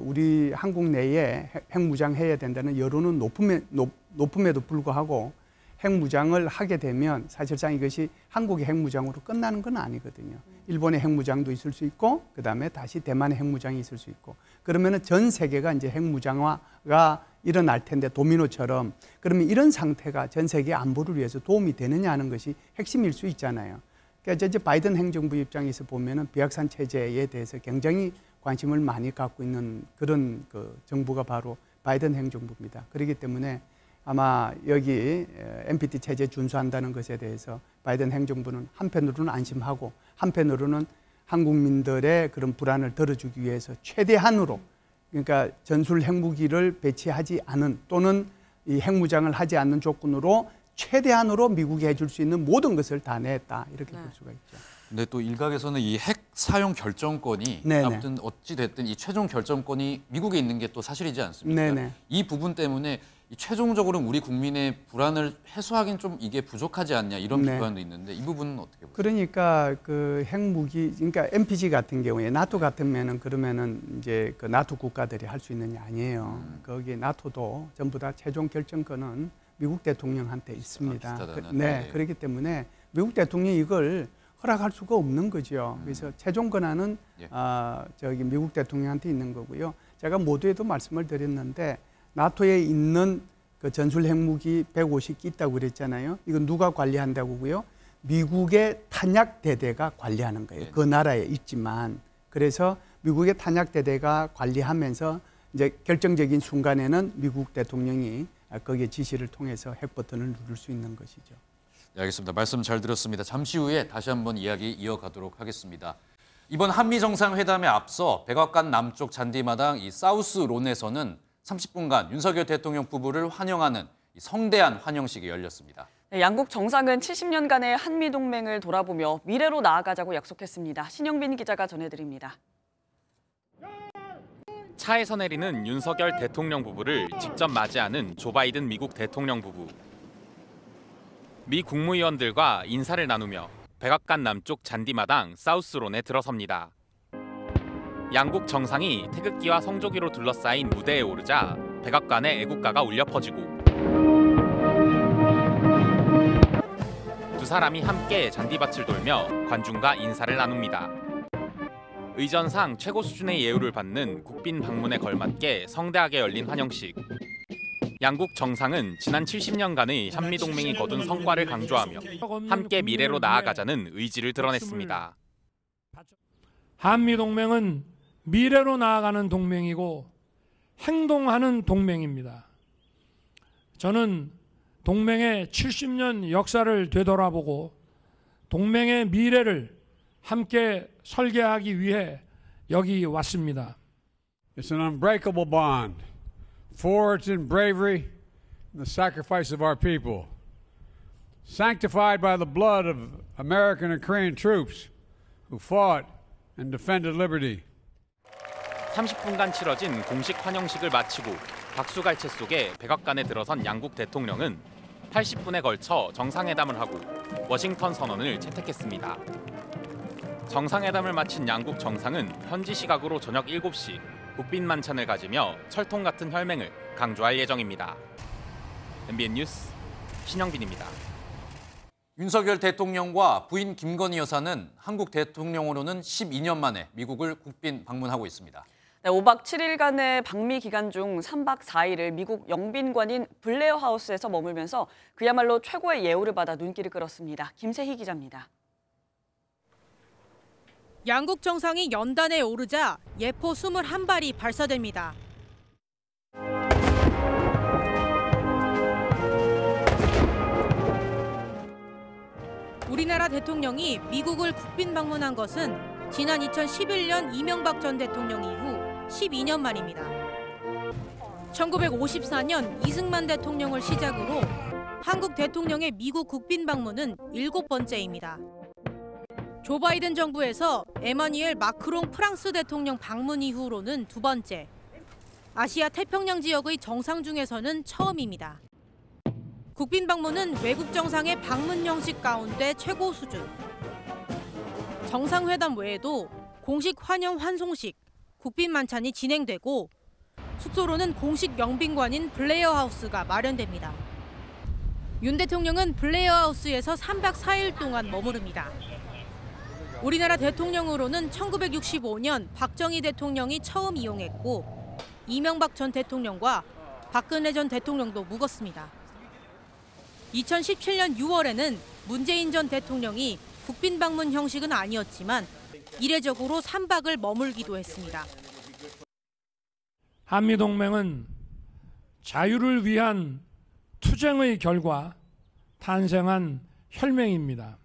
우리 한국 내에 핵무장해야 된다는 여론은 높음에도 불구하고 핵무장을 하게 되면 사실상 이것이 한국의 핵무장으로 끝나는 건 아니거든요. 일본의 핵무장도 있을 수 있고 그다음에 다시 대만의 핵무장이 있을 수 있고 그러면은 전 세계가 이제 핵무장화가 일어날 텐데 도미노처럼 그러면 이런 상태가 전 세계 안보를 위해서 도움이 되느냐 하는 것이 핵심일 수 있잖아요. 그러니까 이제 바이든 행정부 입장에서 보면은 비확산 체제에 대해서 굉장히 관심을 많이 갖고 있는 그런 정부가 바로 바이든 행정부입니다. 그렇기 때문에 아마 여기 NPT 체제 준수한다는 것에 대해서 바이든 행정부는 한편으로는 안심하고 한편으로는 한국민들의 그런 불안을 덜어주기 위해서 최대한으로 그러니까 전술 핵무기를 배치하지 않은 또는 이 핵무장을 하지 않는 조건으로 최대한으로 미국이 해줄 수 있는 모든 것을 다 냈다 이렇게 볼 수가 있죠. 근데 또 일각에서는 이 핵 사용 결정권이 아무튼 어찌 됐든 이 최종 결정권이 미국에 있는 게 또 사실이지 않습니까? 네네. 이 부분 때문에 최종적으로 우리 국민의 불안을 해소하기는 좀 이게 부족하지 않냐 이런 비판도 있는데 이 부분은 어떻게 보세요? 그러니까 그 핵무기, 그러니까 MPG 같은 경우에 나토 같으면은 그러면은 이제 그 나토 국가들이 할 수 있는 게 아니에요. 거기 나토도 전부 다 최종 결정권은 미국 대통령한테 있습니다. 네, 그렇기 때문에 미국 대통령이 이걸 허락할 수가 없는 거죠. 그래서 최종 권한은 저기 미국 대통령한테 있는 거고요. 제가 모두에도 말씀을 드렸는데 나토에 있는 그 전술 핵무기 150기 있다고 그랬잖아요. 이건 누가 관리한다고요? 미국의 탄약 대대가 관리하는 거예요. 그 나라에 있지만. 그래서 미국의 탄약 대대가 관리하면서 이제 결정적인 순간에는 미국 대통령이 거기에 지시를 통해서 핵 버튼을 누를 수 있는 것이죠. 네, 알겠습니다. 말씀 잘 들었습니다. 잠시 후에 다시 한번 이야기 이어가도록 하겠습니다. 이번 한미 정상회담에 앞서 백악관 남쪽 잔디마당 이 사우스론에서는 30분간 윤석열 대통령 부부를 환영하는 성대한 환영식이 열렸습니다. 네, 양국 정상은 70년간의 한미 동맹을 돌아보며 미래로 나아가자고 약속했습니다. 신영빈 기자가 전해드립니다. 차에서 내리는 윤석열 대통령 부부를 직접 맞이하는 조 바이든 미국 대통령 부부. 미 국무위원들과 인사를 나누며 백악관 남쪽 잔디마당 사우스론에 들어섭니다. 양국 정상이 태극기와 성조기로 둘러싸인 무대에 오르자 백악관의 애국가가 울려 퍼지고 두 사람이 함께 잔디밭을 돌며 관중과 인사를 나눕니다. 의전상 최고 수준의 예우를 받는 국빈 방문에 걸맞게 성대하게 열린 환영식. 양국 정상은 지난 70년간의 한미동맹이 거둔 성과를 강조하며 함께 미래로 나아가자는 의지를 드러냈습니다. 한미동맹은 미래로 나아가는 동맹이고 행동하는 동맹입니다. 저는 동맹의 70년 역사를 되돌아보고 동맹의 미래를 함께 설계하기 위해 여기 왔습니다. It's an unbreakable bond, forged in bravery and the sacrifice of our people, sanctified by the blood of American and Korean troops who fought and defended liberty. 30분간 치러진 공식 환영식을 마치고 박수갈채 속에 백악관에 들어선 양국 대통령은 80분에 걸쳐 정상회담을 하고 워싱턴 선언을 채택했습니다. 정상회담을 마친 양국 정상은 현지 시각으로 저녁 7시 국빈 만찬을 가지며 철통 같은 혈맹을 강조할 예정입니다. MBN 뉴스 신영빈입니다. 윤석열 대통령과 부인 김건희 여사는 한국 대통령으로는 12년 만에 미국을 국빈 방문하고 있습니다. 네, 5박 7일간의 방미 기간 중 3박 4일을 미국 영빈관인 블레어 하우스에서 머물면서 그야말로 최고의 예우를 받아 눈길을 끌었습니다. 김세희 기자입니다. 양국 정상이 연단에 오르자 예포 21발이 발사됩니다. 우리나라 대통령이 미국을 국빈 방문한 것은 지난 2011년 이명박 전 대통령 이후 12년 만입니다. 1954년 이승만 대통령을 시작으로 한국 대통령의 미국 국빈 방문은 7번째입니다. 조 바이든 정부에서 에마뉘엘 마크롱 프랑스 대통령 방문 이후로는 2번째, 아시아 태평양 지역의 정상 중에서는 처음입니다. 국빈 방문은 외국 정상의 방문 형식 가운데 최고 수준. 정상회담 외에도 공식 환영 환송식, 국빈 만찬이 진행되고 숙소로는 공식 영빈관인 블레어 하우스가 마련됩니다. 윤 대통령은 블레어 하우스에서 3박 4일 동안 머무릅니다. 우리나라 대통령으로는 1965년 박정희 대통령이 처음 이용했고 이명박 전 대통령과 박근혜 전 대통령도 묵었습니다. 2017년 6월에는 문재인 전 대통령이 국빈 방문 형식은 아니었지만 이례적으로 3박을 머물기도 했습니다. 한미동맹은 자유를 위한 투쟁의 결과 탄생한 혈맹입니다.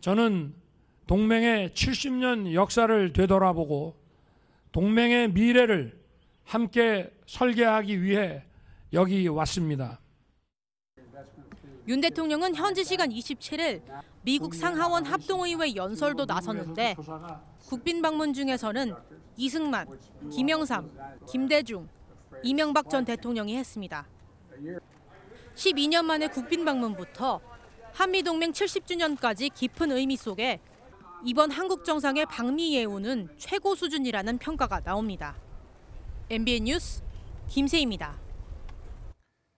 저는 동맹의 70년 역사를 되돌아보고 동맹의 미래를 함께 설계하기 위해 여기 왔습니다. 윤 대통령은 현지 시간 27일 미국 상하원 합동의회 연설도 나섰는데 국빈 방문 중에서는 이승만, 김영삼, 김대중, 이명박 전 대통령이 했습니다. 12년 만에 국빈 방문부터 한미동맹 70주년까지 깊은 의미 속에 이번 한국 정상의 방미 예우는 최고 수준이라는 평가가 나옵니다. MBN 뉴스 김세희입니다.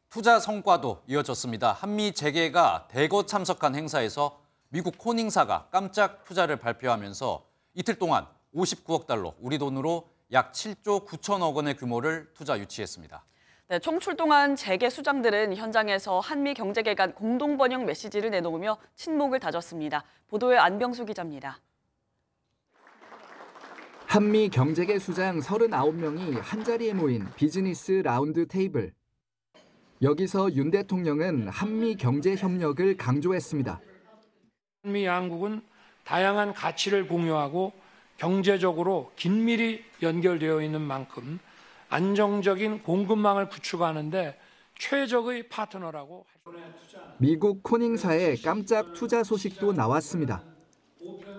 투자 성과도 이어졌습니다. 한미 재계가 대거 참석한 행사에서 미국 코닝사가 깜짝 투자를 발표하면서 이틀 동안 59억 달러, 우리 돈으로 약 7조 9천억 원의 규모를 투자 유치했습니다. 네, 총 출동한 재계 수장들은 현장에서 한미 경제계 간 공동 번영 메시지를 내놓으며 친목을 다졌습니다. 보도에 안병수 기자입니다. 한미 경제계 수장 39명이 한자리에 모인 비즈니스 라운드 테이블. 여기서 윤 대통령은 한미 경제 협력을 강조했습니다. 한미 양국은 다양한 가치를 공유하고 경제적으로 긴밀히 연결되어 있는 만큼 안정적인 공급망을 구축하는 데 최적의 파트너라고. 미국 코닝사의 깜짝 투자 소식도 나왔습니다.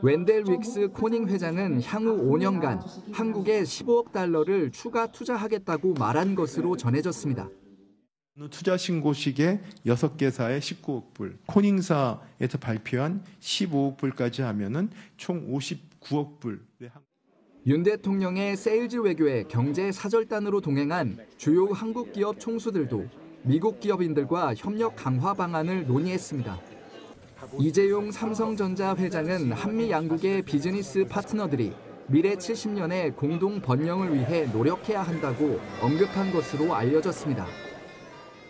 웬델 윅스 코닝 회장은 향후 5년간 한국에 15억 달러를 추가 투자하겠다고 말한 것으로 전해졌습니다. 투자 신고식에 6개사에 19억 불, 코닝사에서 발표한 15억 불까지 하면은 총 59억 불. 윤 대통령의 세일즈 외교에 경제 사절단으로 동행한 주요 한국 기업 총수들도 미국 기업인들과 협력 강화 방안을 논의했습니다. 이재용 삼성전자 회장은 한미 양국의 비즈니스 파트너들이 미래 70년의 공동 번영을 위해 노력해야 한다고 언급한 것으로 알려졌습니다.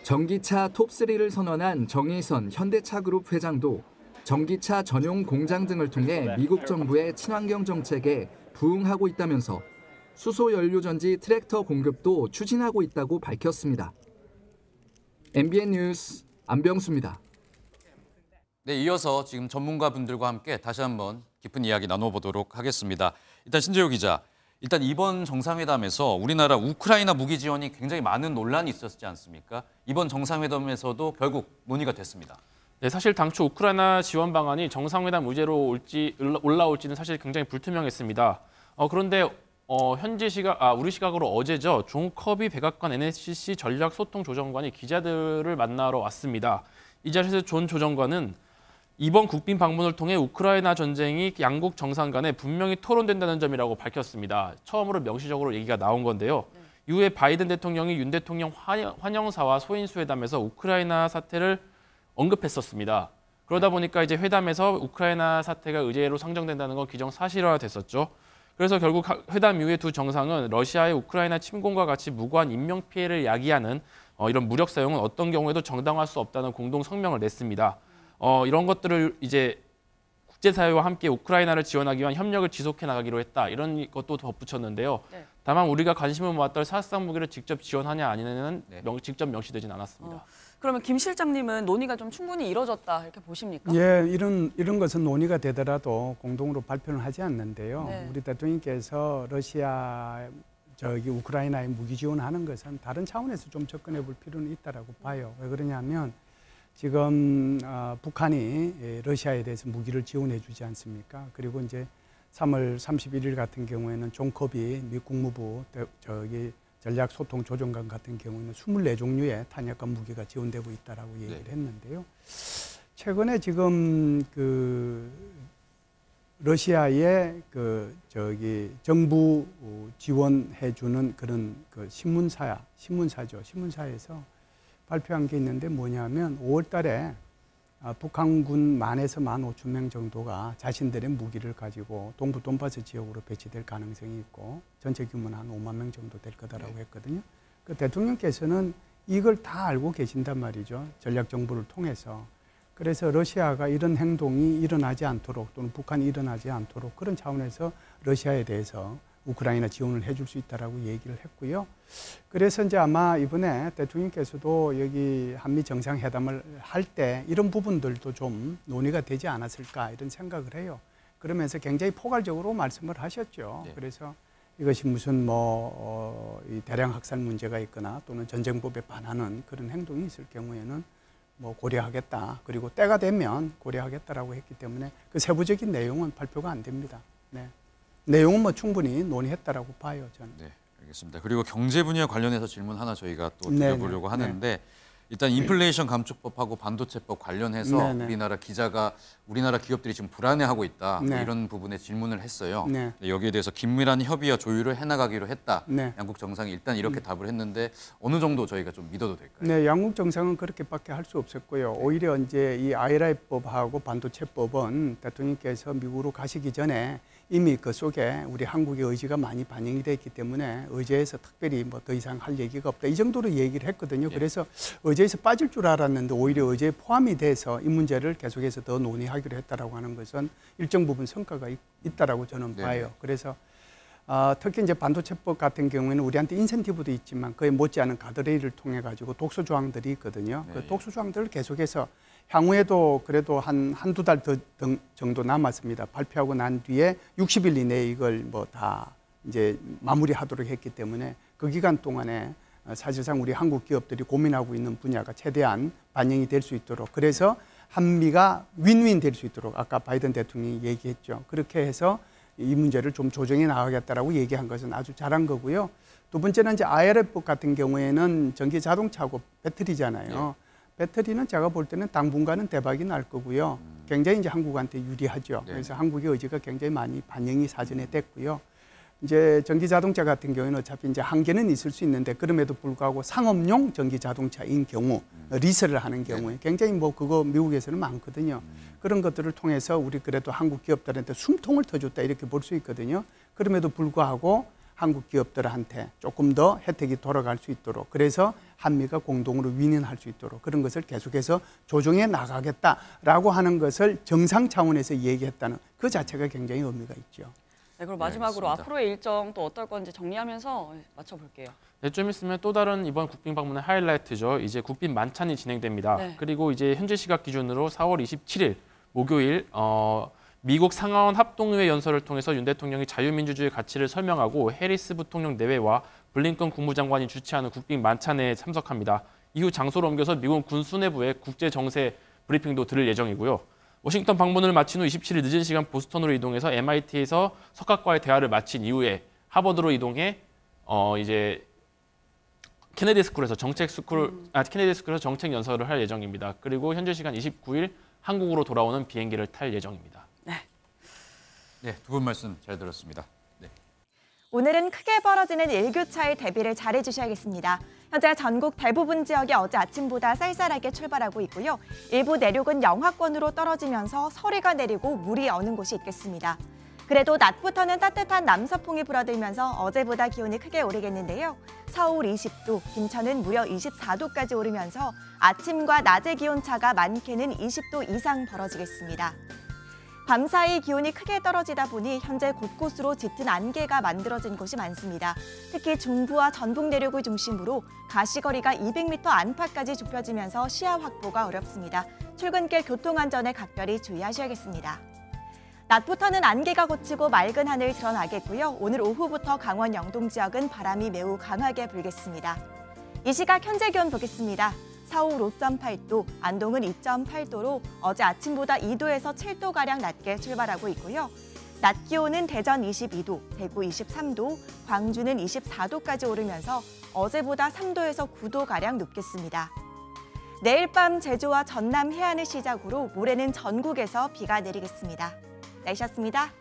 전기차 톱3를 선언한 정의선 현대차그룹 회장도 전기차 전용 공장 등을 통해 미국 정부의 친환경 정책에 부응하고 있다면서 수소 연료전지 트랙터 공급도 추진하고 있다고 밝혔습니다. MBN 뉴스 안병수입니다. 네, 이어서 지금 전문가분들과 함께 다시 한번 깊은 이야기 나눠보도록 하겠습니다. 일단 신재호 기자, 일단 이번 정상회담에서 우리나라 우크라이나 무기 지원이 굉장히 많은 논란이 있었지 않습니까? 이번 정상회담에서도 결국 논의가 됐습니다. 네, 사실 당초 우크라이나 지원 방안이 정상회담 의제로 올라올지는 사실 굉장히 불투명했습니다. 그런데 우리 시각으로 어제죠. 존 커비 백악관 NSC 전략소통조정관이 기자들을 만나러 왔습니다. 이 자리에서 존 조정관은 이번 국빈 방문을 통해 우크라이나 전쟁이 양국 정상 간에 분명히 토론된다는 점이라고 밝혔습니다. 처음으로 명시적으로 얘기가 나온 건데요. 이후에 바이든 대통령이 윤 대통령 환영사와 소인수 회담에서 우크라이나 사태를 언급했었습니다. 그러다 보니까 이제 회담에서 우크라이나 사태가 의제로 상정된다는 건 기정사실화됐었죠. 그래서 결국 회담 이후에 두 정상은 러시아의 우크라이나 침공과 같이 무고한 인명피해를 야기하는 이런 무력 사용은 어떤 경우에도 정당화할 수 없다는 공동 성명을 냈습니다. 이런 것들을 이제 국제사회와 함께 우크라이나를 지원하기 위한 협력을 지속해 나가기로 했다. 이런 것도 덧붙였는데요. 네. 다만 우리가 관심을 모았던 사실상 무기를 직접 지원하냐 아니냐는 직접 명시되진 않았습니다. 그러면 김 실장님은 논의가 좀 충분히 이루어졌다 이렇게 보십니까? 예, 이런 것은 논의가 되더라도 공동으로 발표는 하지 않는데요. 네. 우리 대통령께서 우크라이나에 무기 지원하는 것은 다른 차원에서 좀 접근해 볼 필요는 있다라고 봐요. 왜 그러냐면 지금 북한이 러시아에 대해서 무기를 지원해 주지 않습니까? 그리고 이제 3월 31일 같은 경우에는 존 커비 미 국무부 전략소통조정관 같은 경우에는 24종류의 탄약과 무기가 지원되고 있다라고 얘기를 했는데요. 최근에 지금 러시아의 정부 지원해 주는 그런 신문사에서 발표한 게 있는데 뭐냐면 5월 달에 북한군 10,000에서 15,000명 정도가 자신들의 무기를 가지고 동부 돈바스 지역으로 배치될 가능성이 있고 전체 규모는 한 5만 명 정도 될 거다라고 했거든요. 그 대통령께서는 이걸 다 알고 계신단 말이죠. 전략 정보를 통해서. 그래서 러시아가 이런 행동이 일어나지 않도록 또는 북한이 일어나지 않도록 그런 차원에서 러시아에 대해서 우크라이나 지원을 해줄 수 있다라고 얘기를 했고요. 그래서 이제 아마 이번에 대통령께서도 여기 한미 정상회담을 할 때 이런 부분들도 좀 논의가 되지 않았을까 이런 생각을 해요. 그러면서 굉장히 포괄적으로 말씀을 하셨죠. 네. 그래서 이것이 무슨 이 대량 학살 문제가 있거나 또는 전쟁법에 반하는 그런 행동이 있을 경우에는 뭐 고려하겠다. 그리고 때가 되면 고려하겠다라고 했기 때문에 그 세부적인 내용은 발표가 안 됩니다. 네. 내용은 뭐 충분히 논의했다라고 봐요, 저는. 네, 알겠습니다. 그리고 경제 분야 관련해서 질문 하나 저희가 또 네네. 드려보려고 하는데 일단 인플레이션 감축법하고 반도체법 관련해서 네네. 우리나라 기업들이 지금 불안해하고 있다. 네. 이런 부분에 질문을 했어요. 네. 여기에 대해서 긴밀한 협의와 조율을 해나가기로 했다. 네. 양국 정상이 일단 이렇게 답을 했는데 어느 정도 저희가 좀 믿어도 될까요? 네, 양국 정상은 그렇게밖에 할 수 없었고요. 오히려 이제 이 IRA법하고 반도체법은 대통령께서 미국으로 가시기 전에 이미 그 속에 우리 한국의 의지가 많이 반영이 돼 있기 때문에 의제에서 특별히 뭐 더 이상 할 얘기가 없다. 이 정도로 얘기를 했거든요. 그래서 의제에서 빠질 줄 알았는데 오히려 의제에 포함이 돼서 이 문제를 계속해서 더 논의하기로 했다라고 하는 것은 일정 부분 성과가 있다라고 저는 봐요. 그래서 특히 이제 반도체법 같은 경우에는 우리한테 인센티브도 있지만 그에 못지않은 가드레일을 통해 가지고 독소 조항들이 있거든요. 그 독소 조항들을 계속해서 향후에도 그래도 한두 달 정도 남았습니다. 발표하고 난 뒤에 60일 이내에 이걸 뭐 다 이제 마무리하도록 했기 때문에 그 기간 동안에 사실상 우리 한국 기업들이 고민하고 있는 분야가 최대한 반영이 될 수 있도록 그래서 한미가 윈윈 될 수 있도록 아까 바이든 대통령이 얘기했죠. 그렇게 해서 이 문제를 좀 조정해 나가겠다라고 얘기한 것은 아주 잘한 거고요. 두 번째는 이제 IRA법 같은 경우에는 전기 자동차하고 배터리잖아요. 배터리는 제가 볼 때는 당분간은 대박이 날 거고요. 굉장히 이제 한국한테 유리하죠. 그래서 한국의 의지가 굉장히 많이 반영이 사전에 됐고요. 이제 전기 자동차 같은 경우에는 어차피 이제 한계는 있을 수 있는데 그럼에도 불구하고 상업용 전기 자동차인 경우 리스를 하는 경우에 굉장히 뭐 그거 미국에서는 많거든요. 그런 것들을 통해서 우리 그래도 한국 기업들한테 숨통을 터줬다 이렇게 볼 수 있거든요. 그럼에도 불구하고 한국 기업들한테 조금 더 혜택이 돌아갈 수 있도록 그래서 한미가 공동으로 윈윈할 수 있도록 그런 것을 계속해서 조정해 나가겠다라고 하는 것을 정상 차원에서 얘기했다는 그 자체가 굉장히 의미가 있죠. 네, 그럼 마지막으로 알겠습니다. 앞으로의 일정 또 어떨 건지 정리하면서 맞춰볼게요. 네, 좀 있으면 또 다른 이번 국빈 방문의 하이라이트죠. 이제 국빈 만찬이 진행됩니다. 네. 그리고 이제 현재 시각 기준으로 4월 27일 목요일 미국 상하원 합동의회 연설을 통해서 윤 대통령이 자유민주주의 가치를 설명하고 해리스 부통령 내외와 블링컨 국무장관이 주최하는 국빈 만찬에 참석합니다. 이후 장소를 옮겨서 미국 군 수뇌부의 국제 정세 브리핑도 들을 예정이고요. 워싱턴 방문을 마친 후 27일 늦은 시간 보스턴으로 이동해서 MIT에서 석학과의 대화를 마친 이후에 하버드로 이동해 이제 케네디 스쿨에서 정책 연설을 할 예정입니다. 그리고 현재 시간 29일 한국으로 돌아오는 비행기를 탈 예정입니다. 네, 두 분 말씀 잘 들었습니다. 네. 오늘은 크게 벌어지는 일교차에 대비를 잘해 주셔야겠습니다. 현재 전국 대부분 지역이 어제 아침보다 쌀쌀하게 출발하고 있고요. 일부 내륙은 영하권으로 떨어지면서 서리가 내리고 물이 어는 곳이 있겠습니다. 그래도 낮부터는 따뜻한 남서풍이 불어들면서 어제보다 기온이 크게 오르겠는데요. 서울 20도, 김천은 무려 24도까지 오르면서 아침과 낮의 기온차가 많게는 20도 이상 벌어지겠습니다. 밤사이 기온이 크게 떨어지다 보니 현재 곳곳으로 짙은 안개가 만들어진 곳이 많습니다. 특히 중부와 전북 내륙을 중심으로 가시거리가 200m 안팎까지 좁혀지면서 시야 확보가 어렵습니다. 출근길 교통안전에 각별히 주의하셔야겠습니다. 낮부터는 안개가 걷히고 맑은 하늘 드러나겠고요. 오늘 오후부터 강원 영동 지역은 바람이 매우 강하게 불겠습니다. 이 시각 현재 기온 보겠습니다. 서울 5.8도, 안동은 2.8도로 어제 아침보다 2도에서 7도가량 낮게 출발하고 있고요. 낮 기온은 대전 22도, 대구 23도, 광주는 24도까지 오르면서 어제보다 3도에서 9도가량 높겠습니다. 내일 밤 제주와 전남 해안을 시작으로 모레는 전국에서 비가 내리겠습니다. 날씨였습니다.